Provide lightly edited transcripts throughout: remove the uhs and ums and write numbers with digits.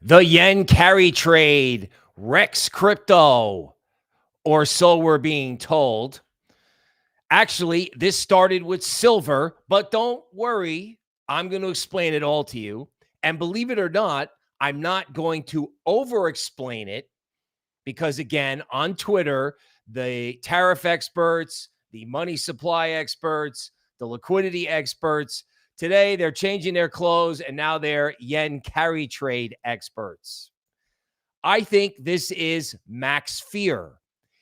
The yen carry trade, Rekt crypto, or so we're being told. Actually, this started with silver, but don't worry, I'm going to explain it all to you. And believe it or not, I'm not going to over-explain it because, again, on Twitter, the tariff experts, the money supply experts, the liquidity experts, today they're changing their clothes and now they're yen carry trade experts. I think this is max fear.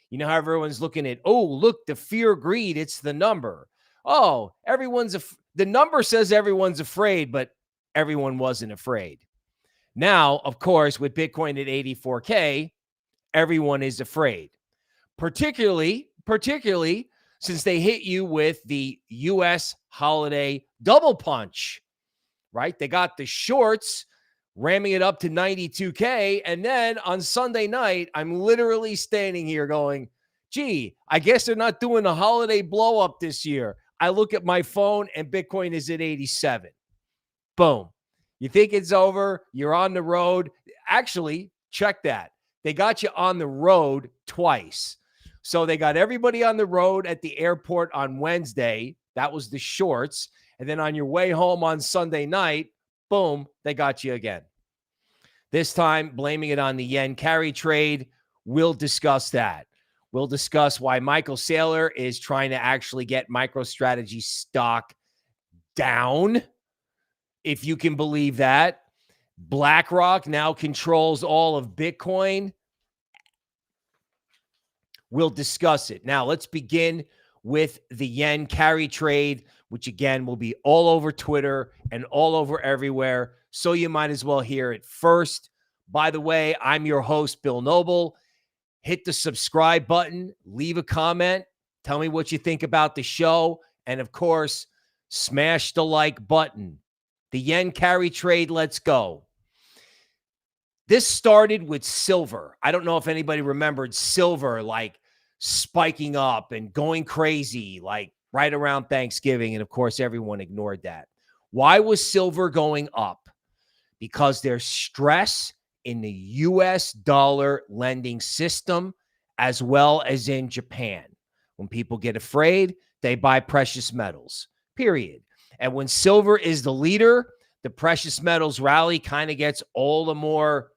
You know how everyone's looking at, oh, look, the fear greed, it's the number. Oh, the number says everyone's afraid, but everyone wasn't afraid. Now, of course, with Bitcoin at 84K, everyone is afraid. Particularly since they hit you with the US holiday double punch, right? They got the shorts ramming it up to 92K. And then on Sunday night, I'm literally standing here going, gee, I guess they're not doing a holiday blow up this year. I look at my phone and Bitcoin is at 87. Boom. You think it's over? You're on the road. Actually, check that. They got you on the road twice. So they got everybody on the road at the airport on Wednesday. That was the shorts. And then on your way home on Sunday night, boom, they got you again. This time, blaming it on the yen carry trade. We'll discuss that. We'll discuss why Michael Saylor is trying to actually get MicroStrategy stock down, if you can believe that. BlackRock now controls all of Bitcoin. We'll discuss it. Now, let's begin with the yen carry trade, which again will be all over Twitter and all over everywhere. So you might as well hear it first. By the way, I'm your host, Bill Noble. Hit the subscribe button, leave a comment, tell me what you think about the show, and of course, smash the like button. The yen carry trade, let's go. This started with silver. I don't know if anybody remembered silver like spiking up and going crazy like right around Thanksgiving. And of course, everyone ignored that. Why was silver going up? Because there's stress in the US dollar lending system as well as in Japan. When people get afraid, they buy precious metals, period. And when silver is the leader, the precious metals rally kind of gets all the more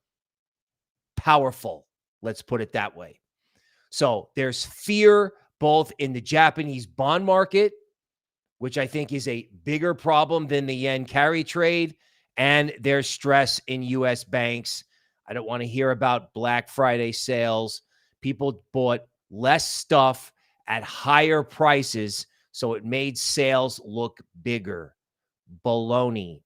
powerful. Let's put it that way. So there's fear both in the Japanese bond market, which I think is a bigger problem than the yen carry trade, and there's stress in U.S. banks. I don't want to hear about Black Friday sales. People bought less stuff at higher prices, so it made sales look bigger. Baloney.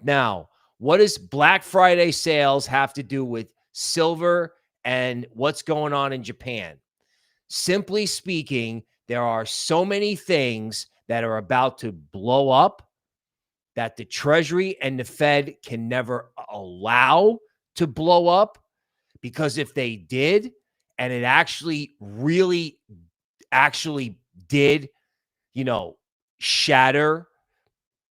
Now, what does Black Friday sales have to do with silver and what's going on in Japan? Simply speaking, there are so many things that are about to blow up that the Treasury and the Fed can never allow to blow up, because if they did, and it actually really did, shatter,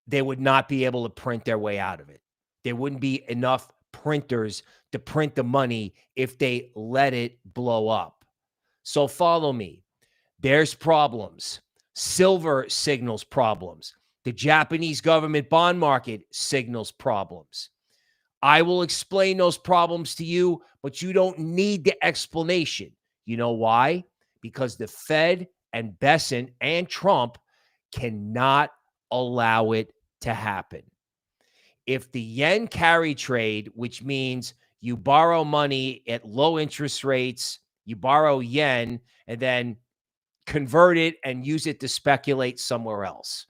they would not be able to print their way out of it. There wouldn't be enough printers to print the money if they let it blow up. So follow me. There's problems. Silver signals problems. The Japanese government bond market signals problems. I will explain those problems to you, but you don't need the explanation. You know why? Because the Fed and Bessent and Trump cannot allow it to happen. If the yen carry trade, which means you borrow money at low interest rates, you borrow yen, and then convert it and use it to speculate somewhere else.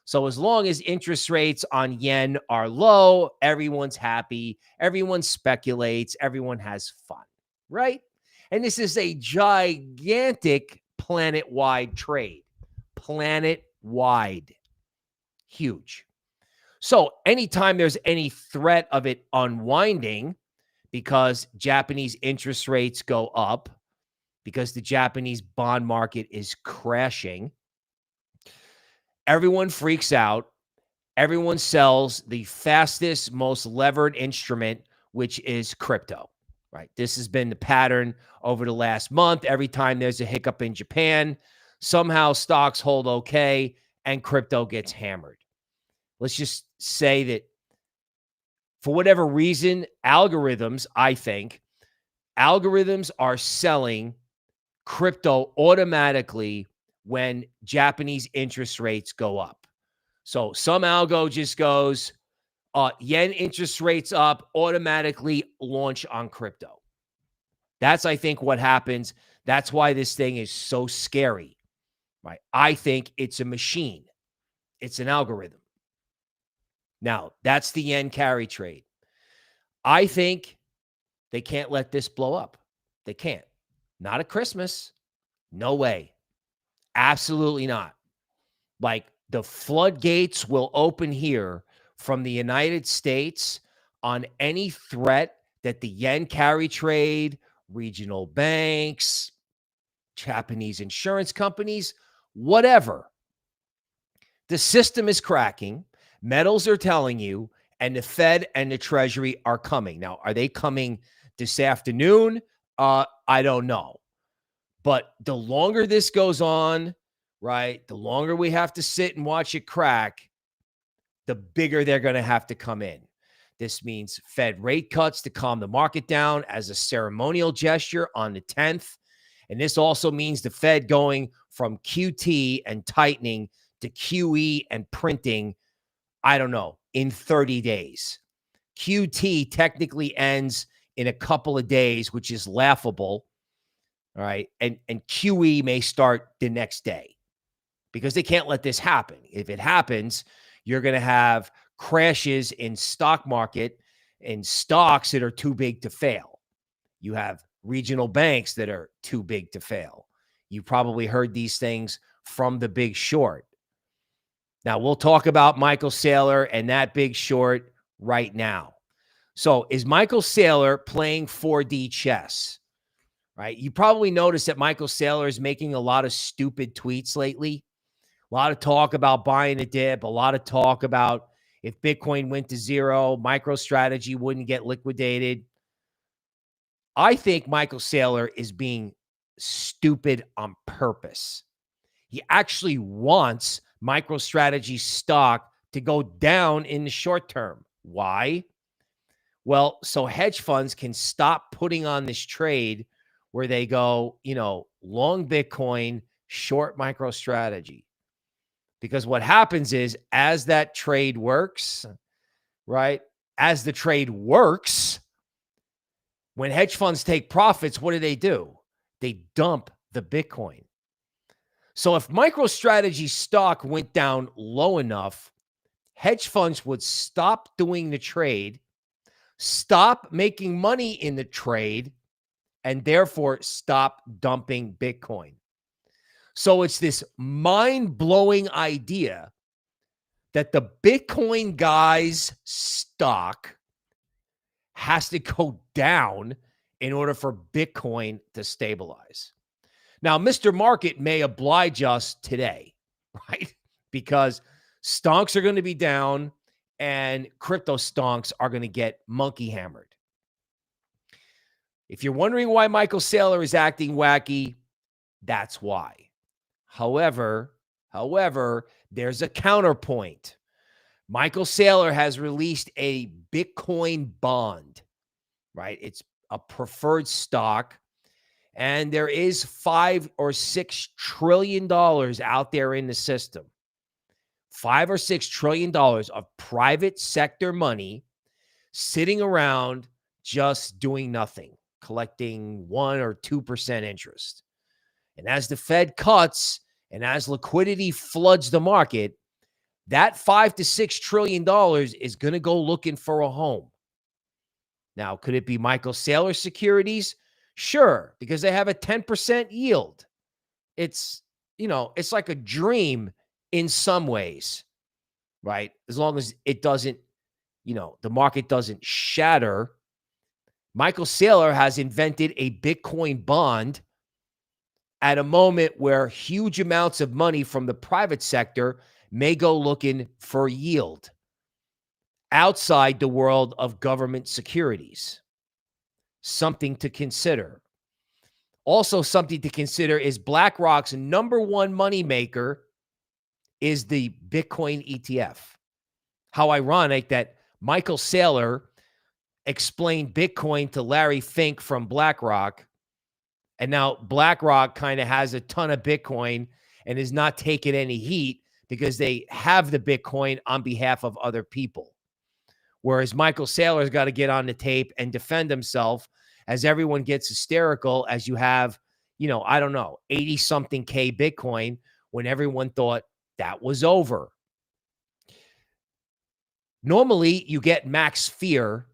So as long as interest rates on yen are low, everyone's happy, everyone speculates, everyone has fun, right? And this is a gigantic planet-wide trade. Planet-wide. Huge. So anytime there's any threat of it unwinding because Japanese interest rates go up, because the Japanese bond market is crashing, everyone freaks out. Everyone sells the fastest, most levered instrument, which is crypto, right? This has been the pattern over the last month. Every time there's a hiccup in Japan, somehow stocks hold okay and crypto gets hammered. Let's just say that for whatever reason, algorithms are selling crypto automatically when Japanese interest rates go up. So some algo just goes, yen interest rates up, automatically launch on crypto. That's, I think, what happens. That's why this thing is so scary, right? I think it's a machine. It's an algorithm. Now, that's the yen carry trade. I think they can't let this blow up. They can't. Not at Christmas. No way. Absolutely not. Like, the floodgates will open here from the United States on any threat that the yen carry trade, regional banks, Japanese insurance companies, whatever. The system is cracking. Metals are telling you, and the Fed and the Treasury are coming. Now, are they coming this afternoon? I don't know. But the longer this goes on, right, the longer we have to sit and watch it crack, the bigger they're going to have to come in. This means Fed rate cuts to calm the market down as a ceremonial gesture on the 10th. And this also means the Fed going from QT and tightening to QE and printing, I don't know, in 30 days. QT technically ends in a couple of days, which is laughable. All right. And QE may start the next day because they can't let this happen. If it happens, you're going to have crashes in stock market and stocks that are too big to fail. You have regional banks that are too big to fail. You probably heard these things from The Big Short. Now, we'll talk about Michael Saylor and that Big Short right now. So, is Michael Saylor playing 4D chess? Right? You probably noticed that Michael Saylor is making a lot of stupid tweets lately. A lot of talk about buying a dip, a lot of talk about if Bitcoin went to zero, MicroStrategy wouldn't get liquidated. I think Michael Saylor is being stupid on purpose. He actually wants MicroStrategy stock to go down in the short term. Why? Well, so hedge funds can stop putting on this trade where they go, long Bitcoin, short MicroStrategy. Because what happens is as that trade works, right? As the trade works, when hedge funds take profits, what do? They dump the Bitcoin. So if MicroStrategy stock went down low enough, hedge funds would stop doing the trade, stop making money in the trade, and therefore stop dumping Bitcoin. So it's this mind-blowing idea that the Bitcoin guy's stock has to go down in order for Bitcoin to stabilize. Now, Mr. Market may oblige us today, right? Because stonks are going to be down and crypto stonks are going to get monkey hammered. If you're wondering why Michael Saylor is acting wacky, that's why. However, there's a counterpoint. Michael Saylor has released a Bitcoin bond, right? It's a preferred stock, and there is $5 or $6 trillion out there in the system. $5 or $6 trillion of private sector money sitting around just doing nothing, collecting 1 or 2% interest. And as the Fed cuts and as liquidity floods the market, that $5 to $6 trillion is going to go looking for a home. Now, could it be Michael Saylor securities? Sure, because they have a 10% yield. It's like a dream in some ways, right? As long as it doesn't, the market doesn't shatter. Michael Saylor has invented a Bitcoin bond at a moment where huge amounts of money from the private sector may go looking for yield. outside the world of government securities. Something to consider. Also, something to consider is BlackRock's number one moneymaker is the Bitcoin ETF. How ironic that Michael Saylor explained Bitcoin to Larry Fink from BlackRock, and now BlackRock kind of has a ton of Bitcoin and is not taking any heat because they have the Bitcoin on behalf of other people. Whereas Michael Saylor's got to get on the tape and defend himself as everyone gets hysterical as you have, I don't know, 80-something K Bitcoin when everyone thought that was over. Normally, you get max fear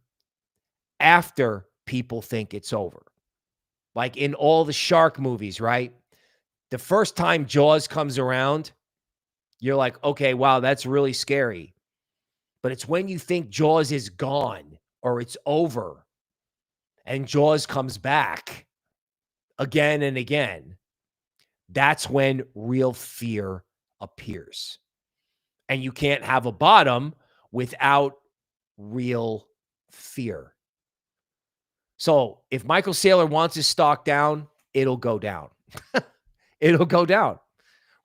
after people think it's over. Like in all the shark movies, right? The first time Jaws comes around, you're like, okay, wow, that's really scary. But it's when you think Jaws is gone or it's over and Jaws comes back again and again, that's when real fear appears. And you can't have a bottom without real fear. So if Michael Saylor wants his stock down, it'll go down. It'll go down,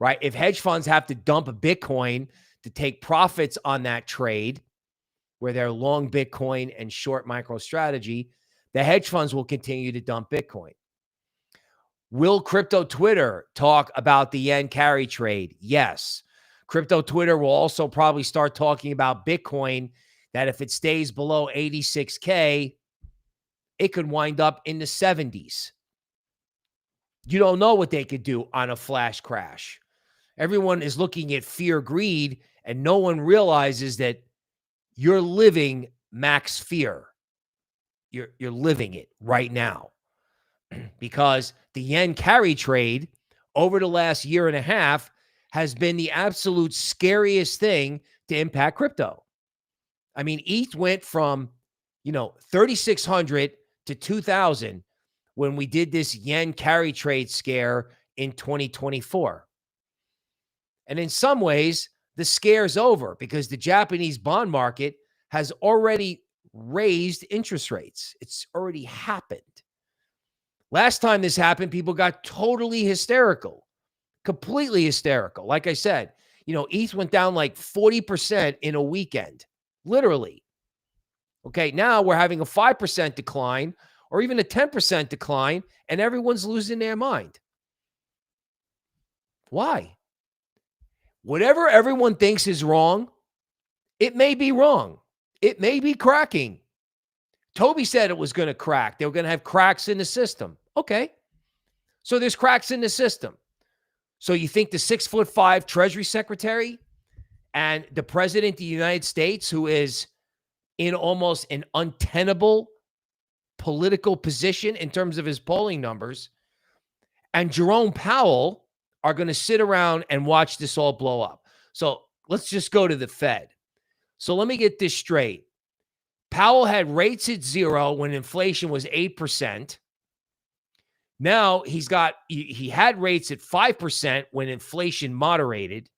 right? If hedge funds have to dump a Bitcoin to take profits on that trade where they're long Bitcoin and short MicroStrategy, the hedge funds will continue to dump Bitcoin. Will crypto Twitter talk about the yen carry trade? Yes. Crypto Twitter will also probably start talking about Bitcoin, that if it stays below 86K, it could wind up in the 70s. You don't know what they could do on a flash crash. Everyone is looking at fear, greed, and no one realizes that you're living max fear. You're living it right now because the yen carry trade over the last year and a half has been the absolute scariest thing to impact crypto. I mean, ETH went from, 3,600 to 2,000 when we did this yen carry trade scare in 2024. And in some ways, the scare's over because the Japanese bond market has already raised interest rates. It's already happened. Last time this happened, people got totally hysterical, completely hysterical. Like I said, ETH went down like 40% in a weekend, literally. Okay, now we're having a 5% decline or even a 10% decline, and everyone's losing their mind. Why? Whatever everyone thinks is wrong, it may be wrong. It may be cracking. Toby said it was going to crack. They were going to have cracks in the system. Okay. So there's cracks in the system. So you think the 6'5" Treasury Secretary and the President of the United States, who is in almost an untenable political position in terms of his polling numbers, and Jerome Powell are going to sit around and watch this all blow up? So let's just go to the Fed. So let me get this straight. Powell had rates at 0 when inflation was 8%. Now he had rates at 5% when inflation moderated.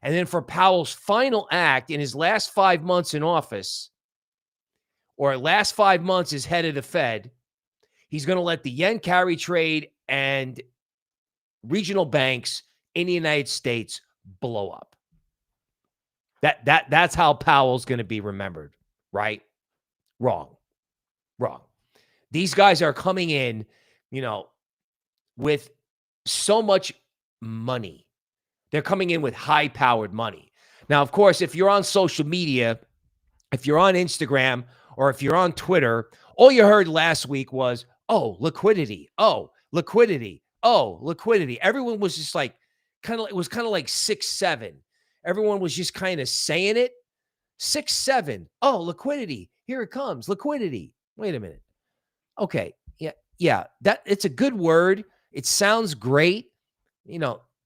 And then for Powell's final act in his last 5 months in office, or last 5 months as head of the Fed, he's going to let the yen carry trade and regional banks in the United States blow up. That's how Powell's going to be remembered, right? Wrong. These guys are coming in, with so much money. They're coming in with high-powered money. Now, of course, if you're on social media, if you're on Instagram, or if you're on Twitter, all you heard last week was, oh, liquidity, oh, liquidity, oh, liquidity. Everyone was just like, it was kind of like 6'7". Everyone was just kind of saying it. 6'7". Oh, liquidity. Here it comes. Liquidity. Wait a minute. Okay. Yeah. That it's a good word. It sounds great.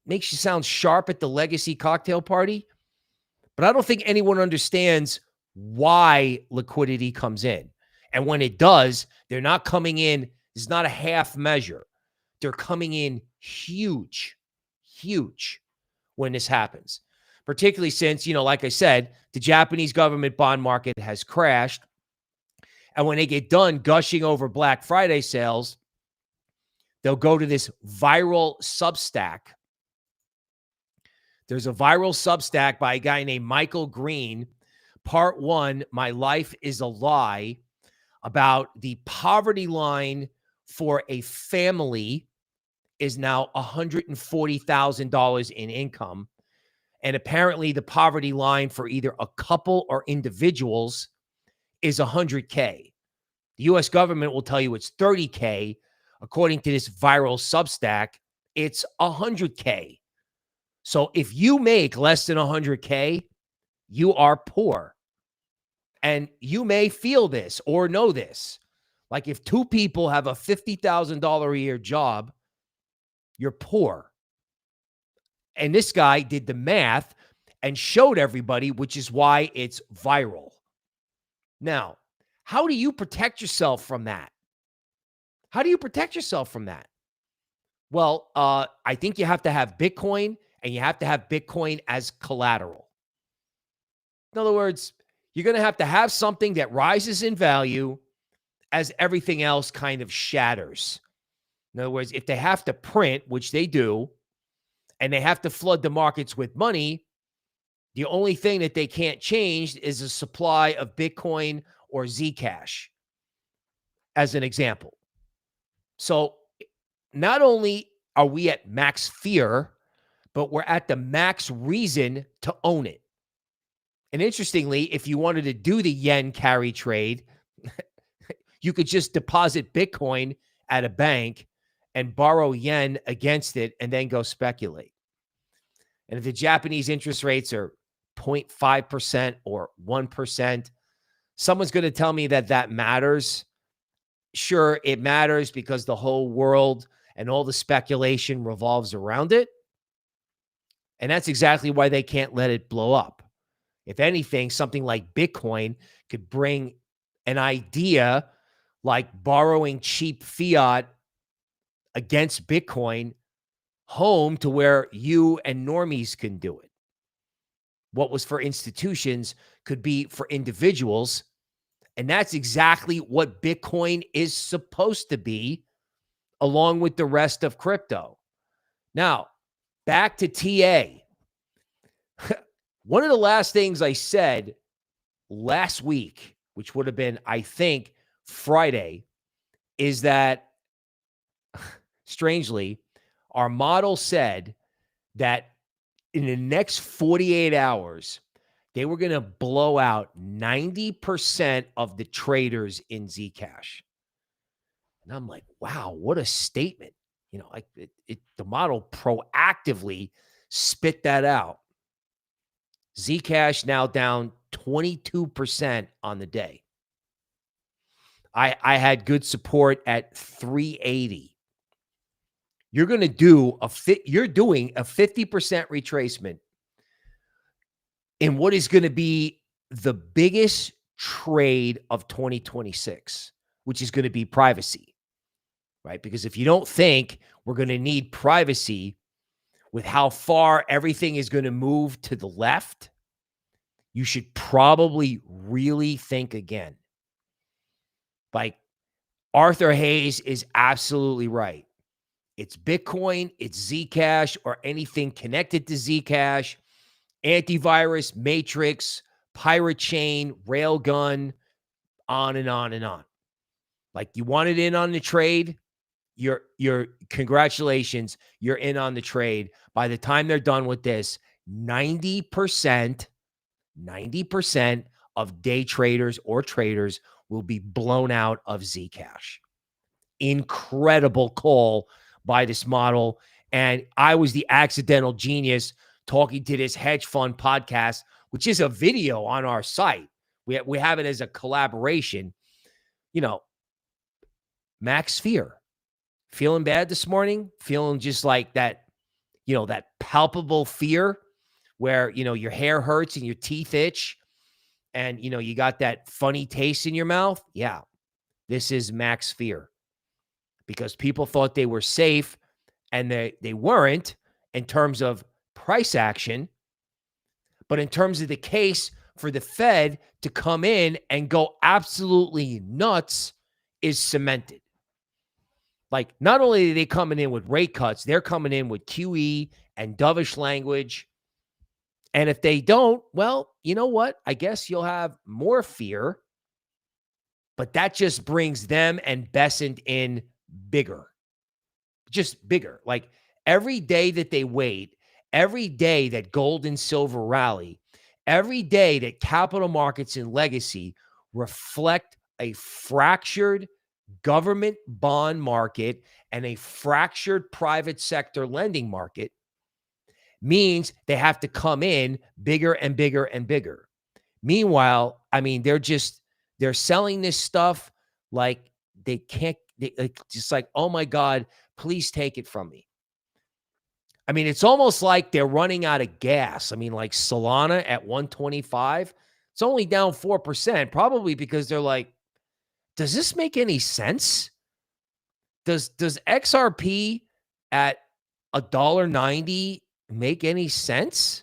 Makes you sound sharp at the legacy cocktail party. But I don't think anyone understands why liquidity comes in. And when it does, they're not coming in. It's not a half measure. They're coming in huge when this happens. particularly since, like I said, the Japanese government bond market has crashed. And when they get done gushing over Black Friday sales, they'll go to this viral Substack. There's a viral Substack by a guy named Michael Green, Part 1, My Life is a Lie, about the poverty line for a family is now $140,000 in income. And apparently the poverty line for either a couple or individuals is $100K. The U.S. government will tell you it's $30K. According to this viral Substack, it's $100K. So if you make less than $100K, you are poor. And you may feel this or know this. Like if two people have a $50,000 a year job, you're poor. And this guy did the math and showed everybody, which is why it's viral. Now, how do you protect yourself from that? How do you protect yourself from that? Well, I think you have to have Bitcoin, and you have to have Bitcoin as collateral. In other words, you're going to have something that rises in value as everything else kind of shatters. In other words, if they have to print, which they do, and they have to flood the markets with money, the only thing that they can't change is a supply of Bitcoin or Zcash, as an example. So not only are we at max fear, but we're at the max reason to own it. And interestingly, if you wanted to do the yen carry trade, you could just deposit Bitcoin at a bank and borrow yen against it and then go speculate. And if the Japanese interest rates are 0.5% or 1%, someone's going to tell me that that matters. Sure, it matters because the whole world and all the speculation revolves around it. And that's exactly why they can't let it blow up. If anything, something like Bitcoin could bring an idea like borrowing cheap fiat against Bitcoin home to where you and normies can do it. What was for institutions could be for individuals. And that's exactly what Bitcoin is supposed to be, along with the rest of crypto. Now, back to TA. One of the last things I said last week, which would have been, I think, Friday, is that, strangely, our model said that in the next 48 hours, they were going to blow out 90% of the traders in Zcash. And I'm like, wow, what a statement. The model proactively spit that out. Zcash now down 22% on the day. I had good support at 380. You're going to do you're doing a 50% retracement in what is going to be the biggest trade of 2026, which is going to be privacy, right? Because if you don't think we're going to need privacy with how far everything is going to move to the left, you should probably really think again. Like Arthur Hayes is absolutely right. It's Bitcoin, it's Zcash, or anything connected to Zcash, antivirus, matrix, pirate chain, railgun, on and on and on. Like you wanted in on the trade, your congratulations, you're in on the trade. By the time they're done with this, 90% of day traders or traders will be blown out of Zcash. Incredible call by this model. And I was the accidental genius talking to this hedge fund podcast, which is a video on our site. We have it as a collaboration. Max fear. Feeling bad this morning? Feeling just like that, that palpable fear where, your hair hurts and your teeth itch and, you got that funny taste in your mouth? Yeah, this is max fear because people thought they were safe and they weren't in terms of price action. But in terms of the case for the Fed to come in and go absolutely nuts is cemented. Like, not only are they coming in with rate cuts, they're coming in with QE and dovish language. And if they don't, well, you know what? I guess you'll have more fear, but that just brings them and Bessent in bigger, just bigger. Like, every day that they wait, every day that gold and silver rally, every day that capital markets and legacy reflect a fractured government bond market and a fractured private sector lending market, means they have to come in bigger and bigger and bigger. Meanwhile, I mean, they're selling this stuff like they can't, just like, oh my God, please take it from me. I mean, it's almost like they're running out of gas. I mean, like Solana at 125, it's only down 4%, probably because they're like, does this make any sense? Does XRP at $1.90 make any sense?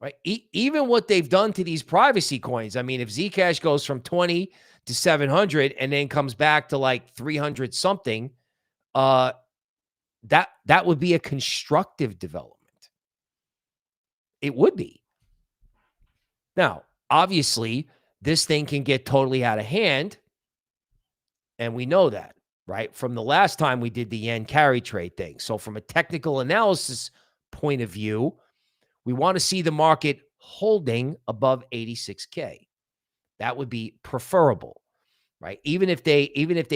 Right? Even what they've done to these privacy coins. I mean, if Zcash goes from 20 to 700 and then comes back to like 300 something, that would be a constructive development. It would be. Now, obviously, this thing can get totally out of hand, and we know that, right? From the last time we did the yen carry trade thing. So from a technical analysis point of view, we want to see the market holding above 86K. That would be preferable, right? Even if they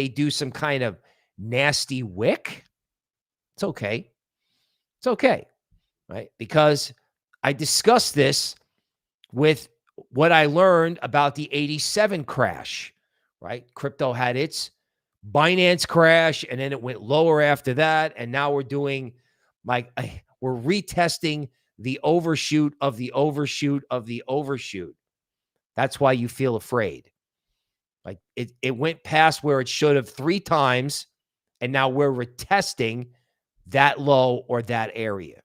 do some kind of nasty wick, it's okay. It's okay, right? Because I discussed this with what I learned about the 87 crash, right? Crypto had its Binance crash, and then it went lower after that. And now we're doing we're retesting the overshoot of the overshoot of the overshoot. That's why you feel afraid. Like it went past where it should have 3 times, and now we're retesting that low or that area,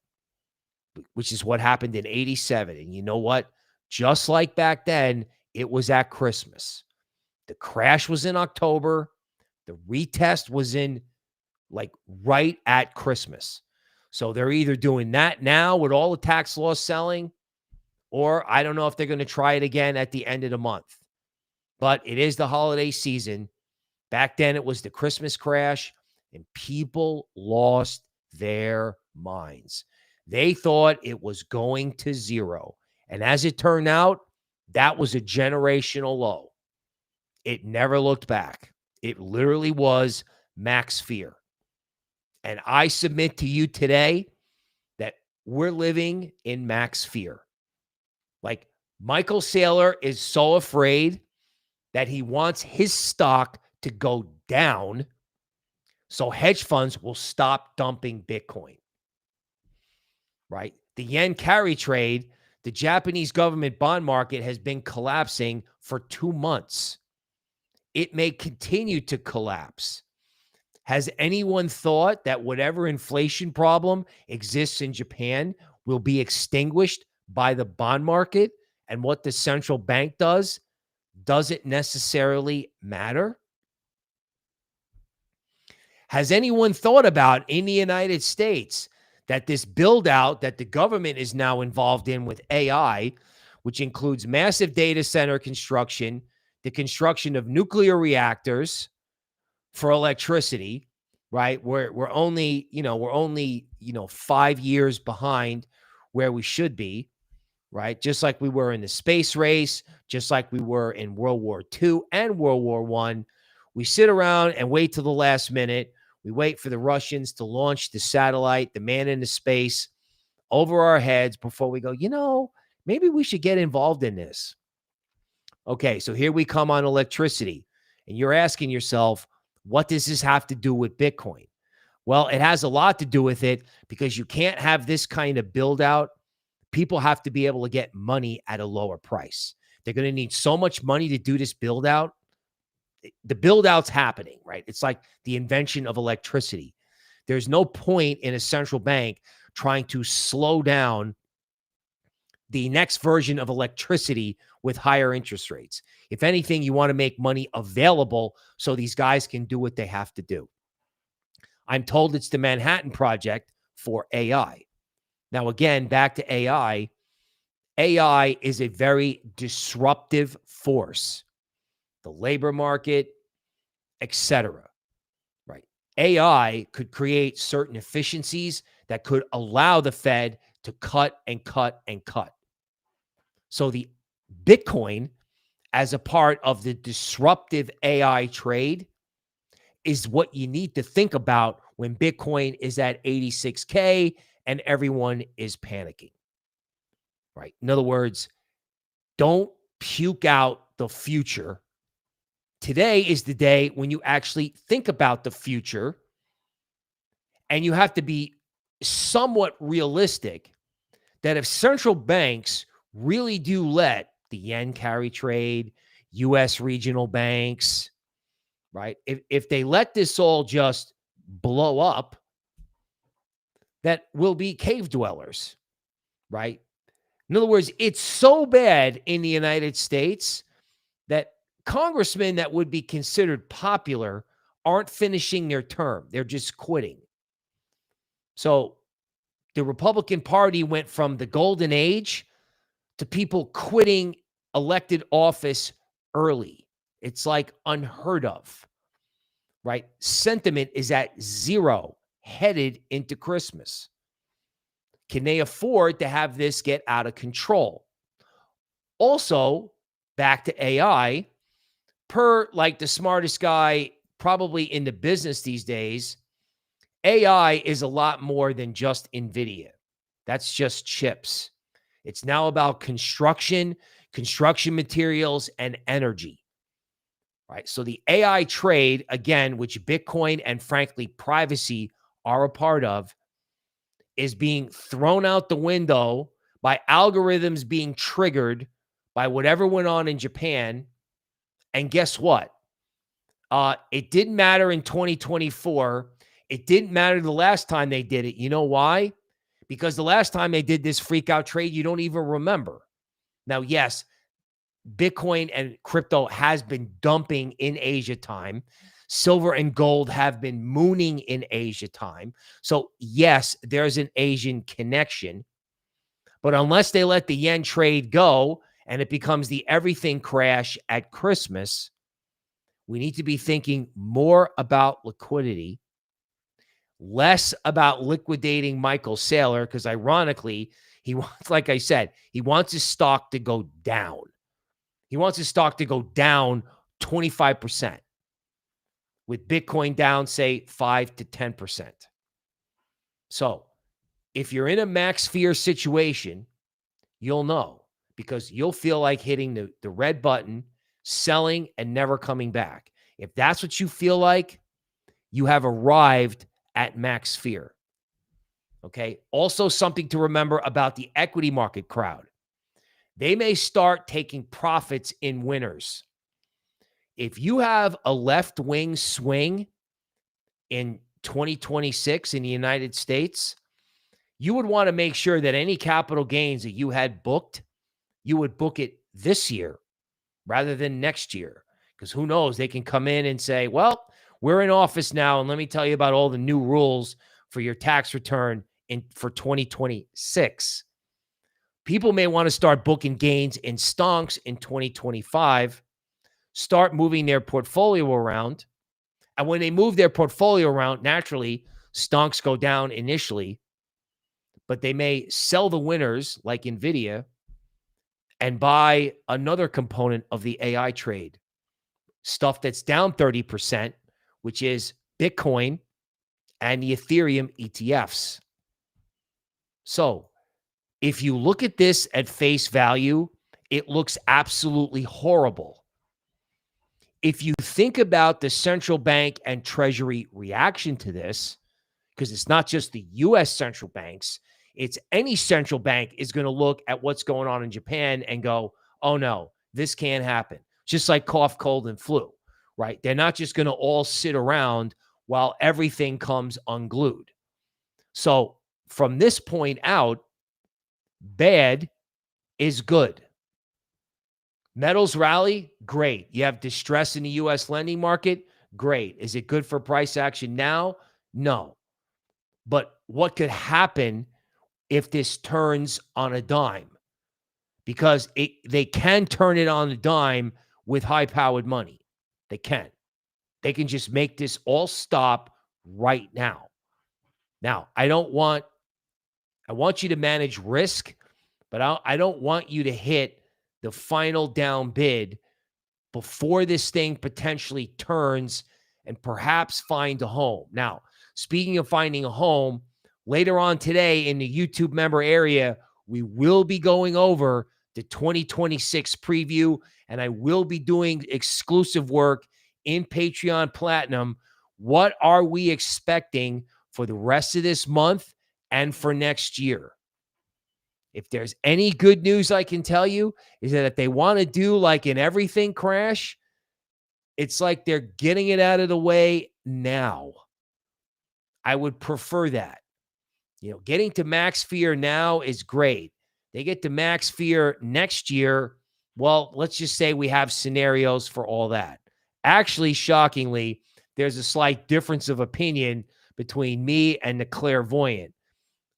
which is what happened in 87. And you know what? Just like back then, it was at Christmas. The crash was in October. The retest was in like right at Christmas. So they're either doing that now with all the tax loss selling, or I don't know if they're going to try it again at the end of the month. But it is the holiday season. Back then, it was the Christmas crash, and people lost their minds. They thought it was going to zero. And as it turned out, that was a generational low. It never looked back. It literally was max fear. And I submit to you today that we're living in max fear. Like, Michael Saylor is so afraid that he wants his stock to go down so hedge funds will stop dumping Bitcoin, right? The yen carry trade, the Japanese government bond market has been collapsing for 2 months. It may continue to collapse. Has anyone thought that whatever inflation problem exists in Japan will be extinguished by the bond market, and what the central bank does doesn't necessarily matter? Has anyone thought about in the United States that this build out that the government is now involved in with AI, which includes massive data center construction, the construction of nuclear reactors for electricity, right? We're only 5 years behind where we should be, right? Just like we were in the space race, just like we were in World War II and World War I. We sit around and wait till the last minute. We wait for the Russians to launch the satellite, the man into space, over our heads before we go, maybe we should get involved in this. Okay, so here we come on electricity. And you're asking yourself, what does this have to do with Bitcoin? Well, it has a lot to do with it, because you can't have this kind of build out. People have to be able to get money at a lower price. They're going to need so much money to do this build out. The build out's happening, right? It's like the invention of electricity. There's no point in a central bank trying to slow down the next version of electricity with higher interest rates. If anything, you want to make money available so these guys can do what they have to do. I'm told it's the Manhattan Project for AI. Now, again, back to AI. AI is a very disruptive force. The labor market, etc. Right? AI could create certain efficiencies that could allow the Fed to cut and cut and cut. So the Bitcoin, as a part of the disruptive AI trade, is what you need to think about when Bitcoin is at 86K and everyone is panicking. Right? In other words, don't puke out the future. Today is the day when you actually think about the future, and you have to be somewhat realistic that if central banks really do let the yen carry trade, U.S. regional banks, right? If they let this all just blow up, that will be cave dwellers, right? In other words, it's so bad in the United States that congressmen that would be considered popular aren't finishing their term. They're just quitting. So the Republican Party went from the golden age to people quitting elected office early. It's like unheard of, right? Sentiment is at zero headed into Christmas. Can they afford to have this get out of control? Also, back to AI, per like the smartest guy probably in the business these days, AI is a lot more than just Nvidia. That's just chips. It's now about construction materials, and energy, right? So the AI trade, again, which Bitcoin and frankly privacy are a part of, is being thrown out the window by algorithms being triggered by whatever went on in Japan. And guess what? It didn't matter in 2024. It didn't matter the last time they did it. You know why? Because the last time they did this freak out trade, you don't even remember. Now, yes, Bitcoin and crypto has been dumping in Asia time. Silver and gold have been mooning in Asia time. So, yes, there's an Asian connection. But unless they let the yen trade go and it becomes the everything crash at Christmas, we need to be thinking more about liquidity, less about liquidating Michael Saylor, because ironically, he wants, like I said, he wants his stock to go down. He wants his stock to go down 25%, with Bitcoin down, say, 5 to 10%. So if you're in a max fear situation, you'll know, because you'll feel like hitting the red button, selling, and never coming back. If that's what you feel like, you have arrived at max fear. Okay. Also, something to remember about the equity market crowd. They may start taking profits in winners. If you have a left-wing swing in 2026 in the United States, you would want to make sure that any capital gains that you had booked, you would book it this year rather than next year. Because who knows, they can come in and say, well, we're in office now, and let me tell you about all the new rules for your tax return for 2026. People may want to start booking gains in stonks in 2025, start moving their portfolio around. And when they move their portfolio around, naturally, stonks go down initially, but they may sell the winners like Nvidia and buy another component of the AI trade, stuff that's down 30%, which is Bitcoin and the Ethereum ETFs. So if you look at this at face value, it looks absolutely horrible. If you think about the central bank and Treasury reaction to this, because it's not just the U.S. central banks, it's any central bank is going to look at what's going on in Japan and go, oh no, this can't happen. Just like cough, cold, and flu, right? They're not just going to all sit around while everything comes unglued. So from this point out, bad is good. Metals rally, great. You have distress in the U.S. lending market, great. Is it good for price action now? No. But what could happen if this turns on a dime? Because they can turn it on a dime with high-powered money. They can. They can just make this all stop right now. Now, I want you to manage risk, but I don't want you to hit the final down bid before this thing potentially turns and perhaps find a home. Now, speaking of finding a home, later on today in the YouTube member area, we will be going over the 2026 preview, and I will be doing exclusive work in Patreon Platinum. What are we expecting for the rest of this month and for next year? If there's any good news I can tell you is that if they want to do like an everything crash, it's like they're getting it out of the way now. I would prefer that. Getting to max fear now is great. They get to max fear next year. Well, let's just say we have scenarios for all that. Actually, shockingly, there's a slight difference of opinion between me and the clairvoyant.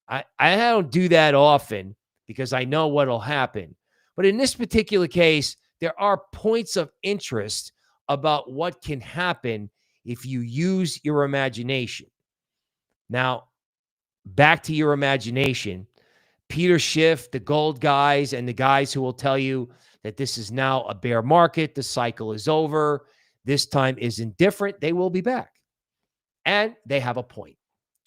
I don't do that often because I know what'll happen. But in this particular case, there are points of interest about what can happen if you use your imagination. Now, back to your imagination. Peter Schiff, the gold guys, and the guys who will tell you that this is now a bear market, the cycle is over, this time isn't different, they will be back. And they have a point.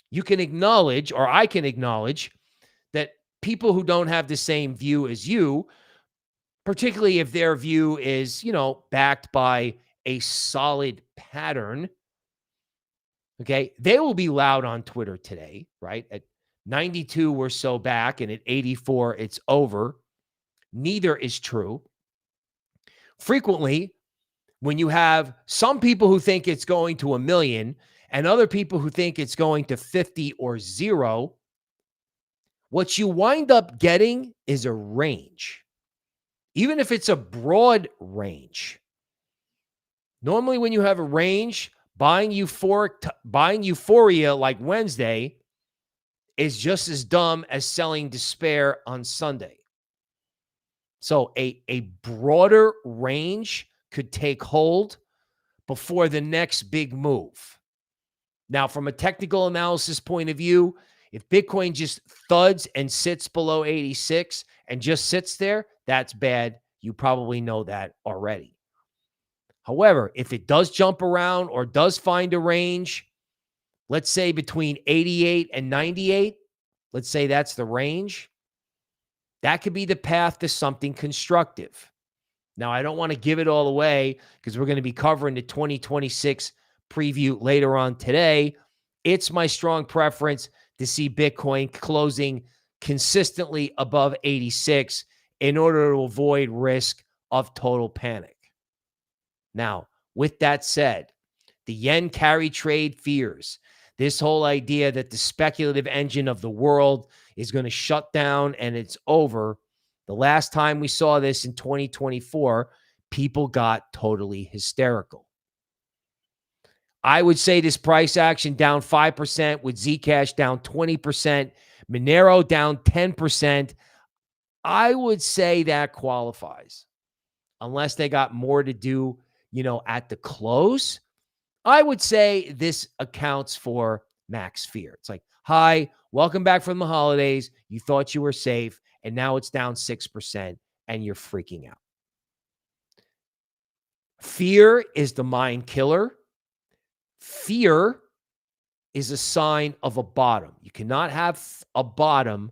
You can acknowledge, or I can acknowledge, that people who don't have the same view as you, particularly if their view is, backed by a solid pattern, okay, they will be loud on Twitter today, right? At 92, we're so back, and at 84, it's over. Neither is true. Frequently, when you have some people who think it's going to 1 million and other people who think it's going to 50 or 0, what you wind up getting is a range, even if it's a broad range. Normally, when you have a range, buying euphoria like Wednesday is just as dumb as selling despair on Sunday. So a broader range could take hold before the next big move. Now, from a technical analysis point of view, if Bitcoin just thuds and sits below 86 and just sits there, that's bad. You probably know that already. However, if it does jump around or does find a range, let's say between 88 and 98, let's say that's the range, that could be the path to something constructive. Now, I don't want to give it all away because we're going to be covering the 2026 preview later on today. It's my strong preference to see Bitcoin closing consistently above 86 in order to avoid risk of total panic. Now, with that said, the yen carry trade fears, this whole idea that the speculative engine of the world is going to shut down and it's over. The last time we saw this in 2024, people got totally hysterical. I would say this price action down 5% with Zcash down 20%, Monero down 10%. I would say that qualifies unless they got more to do, at the close. I would say this accounts for max fear. It's like, hi, welcome back from the holidays. You thought you were safe, and now it's down 6%, and you're freaking out. Fear is the mind killer. Fear is a sign of a bottom. You cannot have a bottom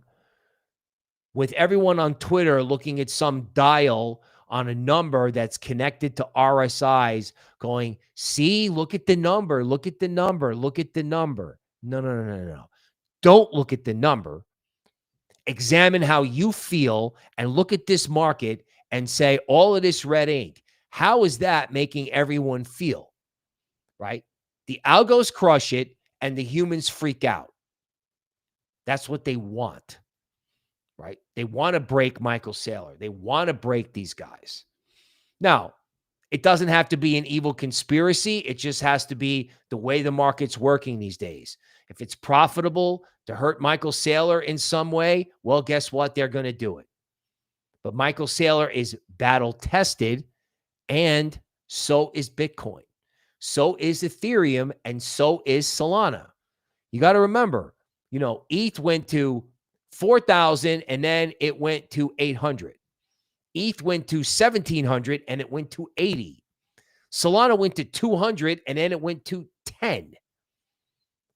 with everyone on Twitter looking at some dial on a number that's connected to RSIs going, see, look at the number, look at the number, look at the number. No. Don't look at the number. Examine how you feel and look at this market and say, all of this red ink, how is that making everyone feel? Right? The algos crush it and the humans freak out. That's what they want. right? They want to break Michael Saylor. They want to break these guys. Now, it doesn't have to be an evil conspiracy. It just has to be the way the market's working these days. If it's profitable to hurt Michael Saylor in some way, well, guess what? They're going to do it. But Michael Saylor is battle tested, and so is Bitcoin. So is Ethereum, and so is Solana. You got to remember, ETH went to 4,000 and then it went to 800. ETH went to 1,700 and it went to 80. Solana went to 200 and then it went to 10.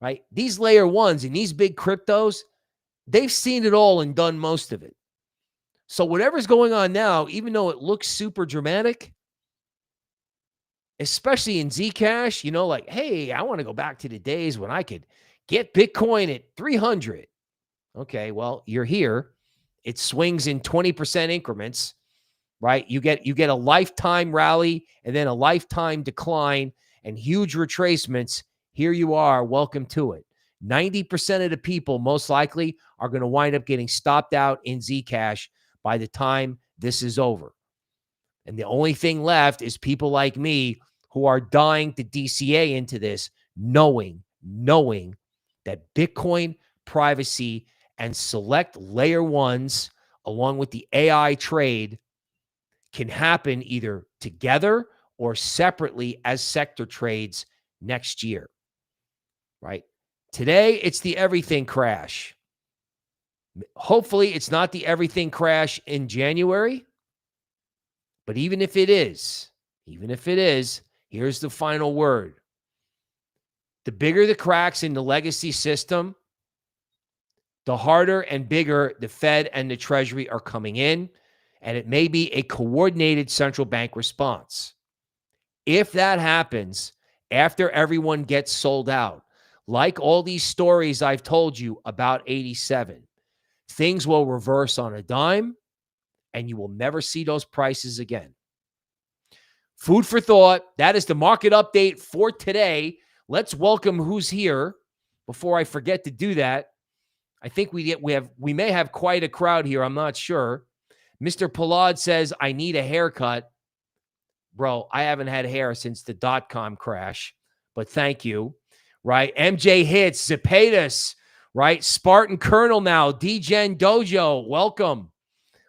Right? These layer ones and these big cryptos, they've seen it all and done most of it. So whatever's going on now, even though it looks super dramatic, especially in Zcash, like, hey, I want to go back to the days when I could get Bitcoin at 300. Okay, well, you're here. It swings in 20% increments, right? You get a lifetime rally and then a lifetime decline and huge retracements. Here you are. Welcome to it. 90% of the people most likely are going to wind up getting stopped out in Zcash by the time this is over. And the only thing left is people like me who are dying to DCA into this, knowing that Bitcoin privacy and select layer ones, along with the AI trade, can happen either together or separately as sector trades next year, right? Today, it's the everything crash. Hopefully, it's not the everything crash in January. But even if it is, here's the final word. The bigger the cracks in the legacy system, the harder and bigger the Fed and the Treasury are coming in, and it may be a coordinated central bank response. If that happens after everyone gets sold out, like all these stories I've told you about 87, things will reverse on a dime, and you will never see those prices again. Food for thought. That is the market update for today. Let's welcome who's here before I forget to do that. I think we may have quite a crowd here. I'm not sure. Mr. Palad says, I need a haircut. Bro, I haven't had hair since the .com crash, but thank you. Right? MJ Hits, Zepedas, right? Spartan Colonel now, DGen Dojo, welcome.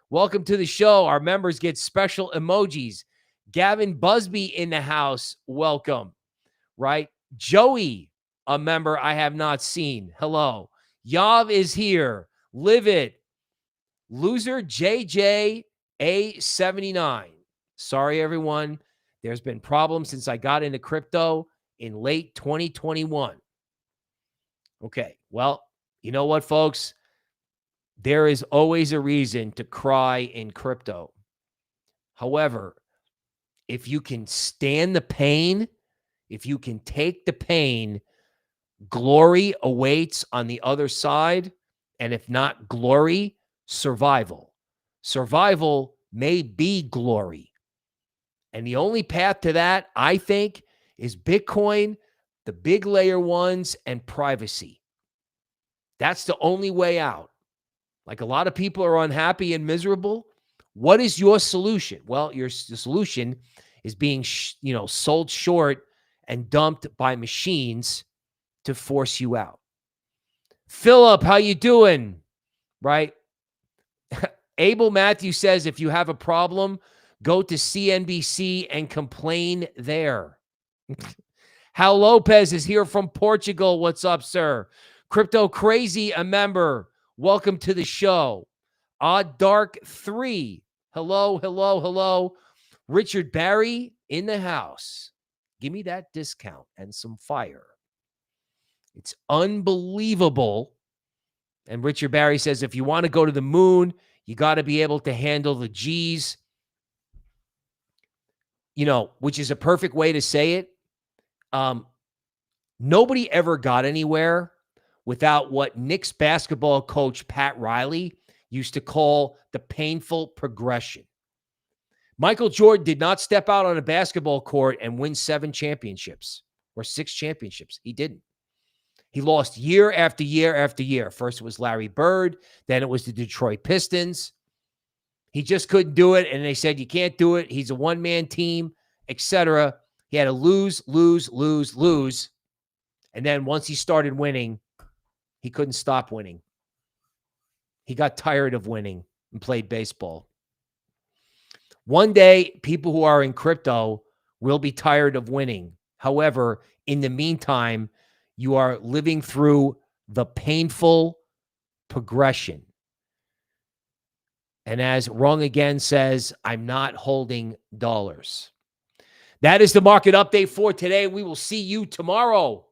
Welcome to the show. Our members get special emojis. Gavin Busby in the house, welcome. Right? Joey, a member I have not seen. Hello. Yav is here. Live it. Loser JJ A79. Sorry, everyone. There's been problems since I got into crypto in late 2021. Okay. Well, you know what, folks? There is always a reason to cry in crypto. However, if you can stand the pain, if you can take the pain, glory awaits on the other side. And if not glory, survival. Survival may be glory. And the only path to that, I think, is Bitcoin, the big layer ones, and privacy. That's the only way out. Like, a lot of people are unhappy and miserable. What is your solution? Well, the solution is being, sold short and dumped by machines to force you out. Philip, how you doing? Right? Abel Matthew says, if you have a problem, go to CNBC and complain there. Hal Lopez is here from Portugal. What's up, sir? Crypto Crazy, a member. Welcome to the show. Odd Dark 3. Hello. Richard Barry in the house. Give me that discount and some fire. It's unbelievable. And Richard Barry says, if you want to go to the moon, you got to be able to handle the G's. Which is a perfect way to say it. Nobody ever got anywhere without what Knicks basketball coach Pat Riley used to call the painful progression. Michael Jordan did not step out on a basketball court and win 7 championships or 6 championships. He didn't. He lost year after year after year. First it was Larry Bird. Then it was the Detroit Pistons. He just couldn't do it. And they said, you can't do it. He's a one-man team, etc. He had to lose, lose, lose, lose. And then once he started winning, he couldn't stop winning. He got tired of winning and played baseball. One day, people who are in crypto will be tired of winning. However, in the meantime, you are living through the painful progression. And as Wrong Again says, I'm not holding dollars. That is the market update for today. We will see you tomorrow.